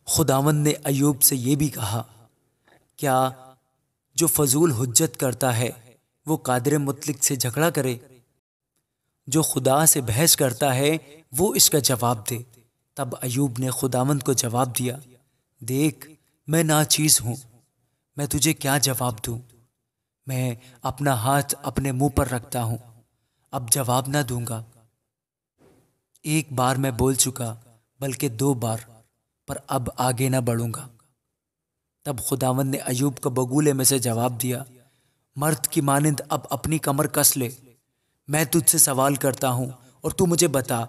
خداوند نے ایوب سے یہ بھی کہا، کیا جو فضول حجت کرتا ہے وہ قادر مطلق سے جھگڑا کرے؟ جو خدا سے بحث کرتا ہے وہ اس کا جواب دے۔ تب ایوب نے خداوند کو جواب دیا، دیکھ میں ناچیز ہوں، میں تجھے کیا جواب دوں؟ میں اپنا ہاتھ اپنے منہ پر رکھتا ہوں، اب جواب نہ دوں گا۔ ایک بار میں بول چکا، بلکہ 2 بار، پر اب آگے نہ بڑھوں گا۔ تب خداوند نے ایوب کو بگولے میں سے جواب دیا، مرد کی مانند اب اپنی کمر کس لے، میں تجھ سے سوال کرتا ہوں اور تو مجھے بتا،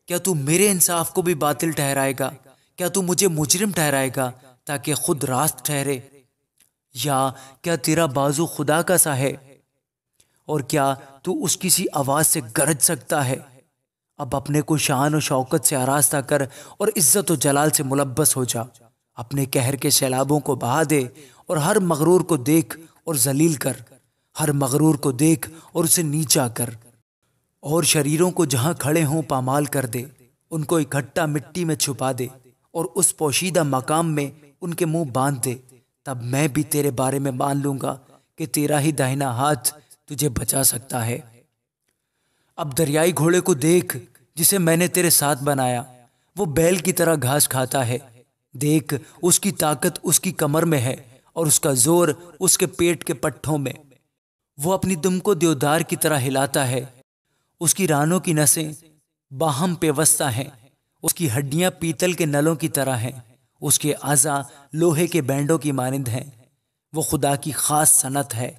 کیا تو میرے انصاف کو بھی باطل ٹھہرائے گا؟ کیا تو مجھے مجرم ٹھہرائے گا تاکہ خود راست ٹھہرے؟ یا کیا تیرا بازو خدا کا سا ہے، اور کیا تو اس کسی آواز سے گرج سکتا ہے؟ اب اپنے کو شان و شوکت سے آراستہ کر اور عزت و جلال سے ملبس ہو جا، اپنے قہر کے سیلابوں کو بہا دے اور ہر مغرور کو دیکھ اور ذلیل کر، ہر مغرور کو دیکھ اور اسے نیچا کر، اور شریروں کو جہاں کھڑے ہوں پامال کر دے، ان کو اکٹھا مٹی میں چھپا دے اور اس پوشیدہ مقام میں ان کے منہ باندھ دے۔ تب میں بھی تیرے بارے میں مان لوں گا کہ تیرا ہی داہنا ہاتھ تجھے بچا سکتا ہے۔ اب دریائی گھوڑے کو دیکھ جسے میں نے تیرے ساتھ بنایا، وہ بیل کی طرح گھاس کھاتا ہے، دیکھ اس کی طاقت اس کی کمر میں ہے اور اس کا زور اس کے پیٹ کے پٹھوں میں، وہ اپنی دم کو دیودار کی طرح ہلاتا ہے، اس کی رانوں کی نسیں باہم پیوستہ ہیں، اس کی ہڈیاں پیتل کے نلوں کی طرح ہیں، اس کے اعضاء لوہے کے بینڈوں کی مانند ہیں، وہ خدا کی خاص صنعت ہے،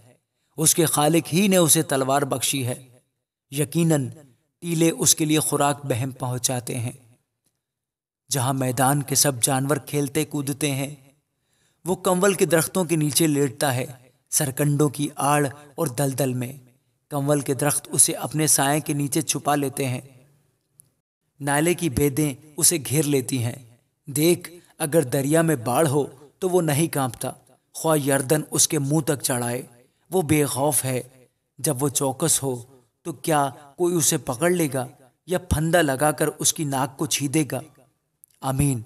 اس کے خالق ہی نے اسے تلوار بخشی ہے، یقیناً ٹیلے اس کے لیے خوراک بہم پہنچاتے ہیں، جہاں میدان کے سب جانور کھیلتے کودتے ہیں، وہ کنول کے درختوں کے نیچے لیٹتا ہے، سرکنڈوں کی آڑ اور دلدل میں، کنول کے درخت اسے اپنے سائے کے نیچے چھپا لیتے ہیں، نالے کی بیدیں اسے گھیر لیتی ہیں، دیکھ اگر دریا میں باڑھ ہو تو وہ نہیں کانپتا، خواہ یردن اس کے منہ تک چڑھائے، وہ بے خوف ہے، جب وہ چوکس ہو تو کیا کوئی اسے پکڑ لے گا یا پھندا لگا کر اس کی ناک کو چھیدے گا؟ آمین۔